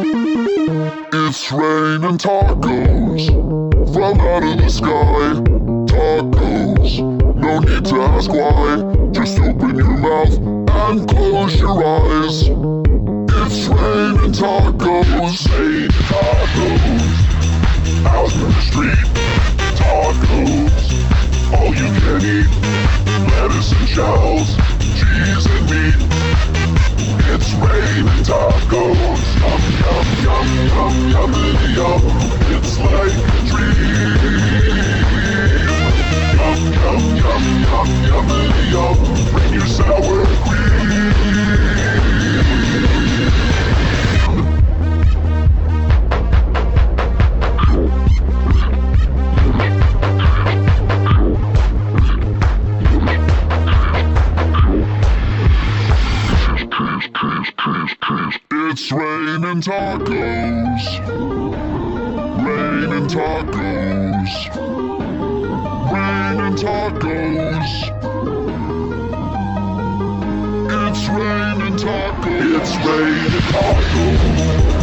It's raining tacos from out of the sky. Tacos, no need to ask why. Just open your mouth and close your eyes. It's raining tacos, raining tacos. Out in the street, tacos, all you can eat. Lettuce and shells, cheese and meat. It's raining tacos, yum, yum, yum, yum, yummity yum. It's like a dream. Yum, yum, yum, yum, yummity yum. Bring your sour cream. It's raining tacos, raining tacos, raining tacos. It's raining tacos, it's raining tacos.